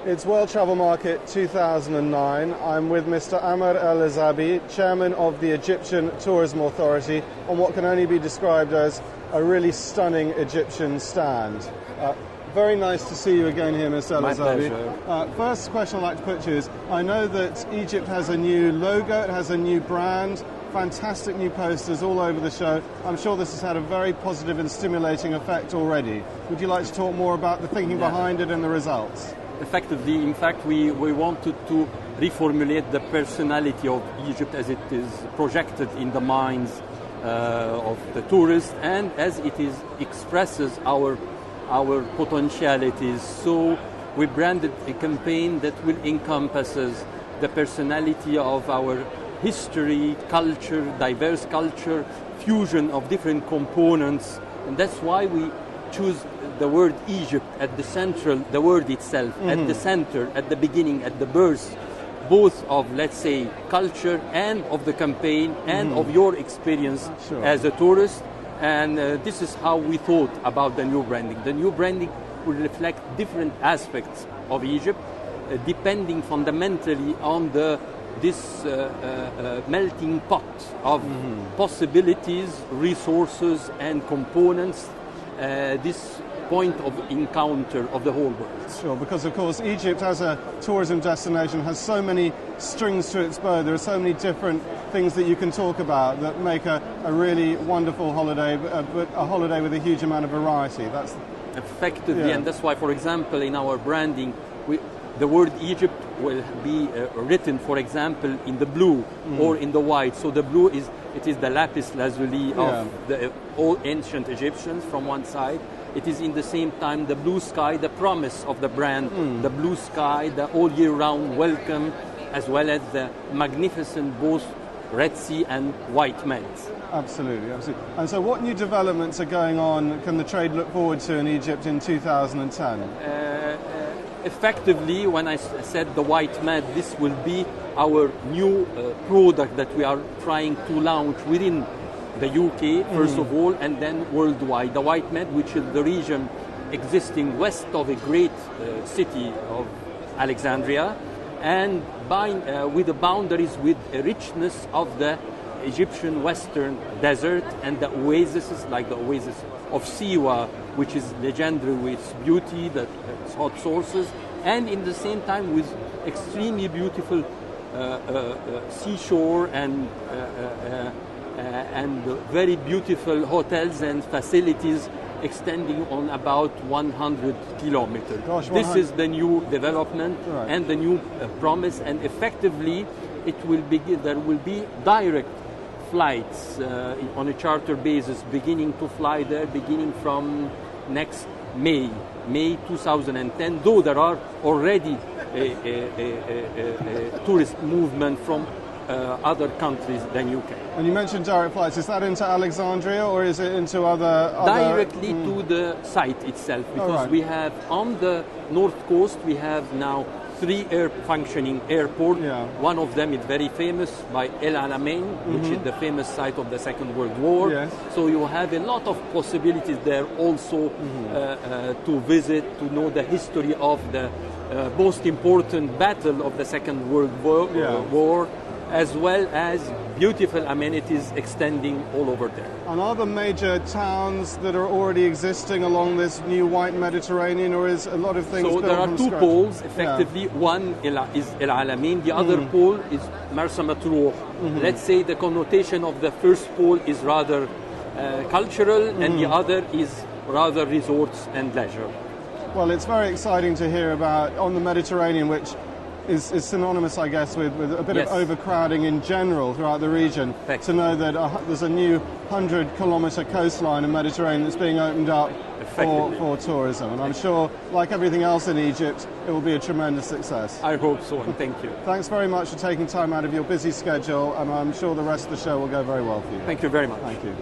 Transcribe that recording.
It's World Travel Market 2009. I'm with Mr. Amr El-Azabi, Chairman of the Egyptian Tourism Authority, on what can only be described as a really stunning Egyptian stand. Very nice to see you again here, Mr. El-Azabi. My pleasure. First question I'd like to put to you is, I know that Egypt has a new logo, it has a new brand, fantastic new posters all over the show. I'm sure this has had a very positive and stimulating effect already. Would you like to talk more about the thinking behind it and the results? Effectively, in fact, we wanted to reformulate the personality of Egypt as it is projected in the minds of the tourists and as it expresses our potentialities. So we branded a campaign that will encompasses the personality of our history, culture, diverse culture, fusion of different components, and that's why we choose the word Egypt at the central, the word itself, at the center, at the beginning, at the birth, both of, let's say, culture and of the campaign and of your experience as a tourist. And this is how we thought about the new branding. The new branding will reflect different aspects of Egypt, depending fundamentally on this melting pot of possibilities, resources, and components, this point of encounter of the whole world. Sure, because of course Egypt as a tourism destination has so many strings to its bow. There are so many different things that you can talk about that make a really wonderful holiday, but a holiday with a huge amount of variety. That's effectively, and that's why, for example, in our branding, the word Egypt will be written, for example, in the blue or in the white. So the blue is the lapis lazuli of the all ancient Egyptians from one side. It is in the same time the blue sky, the promise of the brand, the blue sky, the all year round welcome, as well as the magnificent both Red Sea and White Med. Absolutely, absolutely. And so what new developments are going on, can the trade look forward to in Egypt in 2010? Effectively, when I said the White Med, this will be our new product that we are trying to launch within the UK, first of all, and then worldwide. The White Med, which is the region existing west of a great city of Alexandria, and with the boundaries with a richness of the Egyptian Western Desert and the oases, like the oasis of Siwa, which is legendary with its beauty, its hot sources, and in the same time with extremely beautiful seashore and very beautiful hotels and facilities extending on about 100 kilometers. This is the new development and the new promise, and effectively there will be direct flights on a charter basis beginning to fly there beginning from next May 2010, though there are already a tourist movement from other countries than UK. And you mentioned direct flights. Is that into Alexandria or is it into other... Directly to the site itself, because we have on the north coast we have now 3 functioning airports. One of them is very famous by El Alamein, which is the famous site of the Second World War. So you have a lot of possibilities there also to visit, to know the history of the most important battle of the Second World War, as well as beautiful amenities extending all over there. And are there major towns that are already existing along this new white Mediterranean, or is a lot of things built there are from 2 scratch? poles, effectively. One is El Alamein, the other pole is Marsa Matruh. Let's say the connotation of the first pole is rather cultural, and the other is rather resorts and leisure. Well, it's very exciting to hear about on the Mediterranean, which is synonymous, I guess, with a bit of overcrowding in general throughout the region. To know that there's a new 100-kilometre coastline in the Mediterranean that's being opened up for tourism. And I'm sure, like everything else in Egypt, it will be a tremendous success. I hope so, and thank you. Thanks very much for taking time out of your busy schedule, and I'm sure the rest of the show will go very well for you. Thank you very much. Thank you.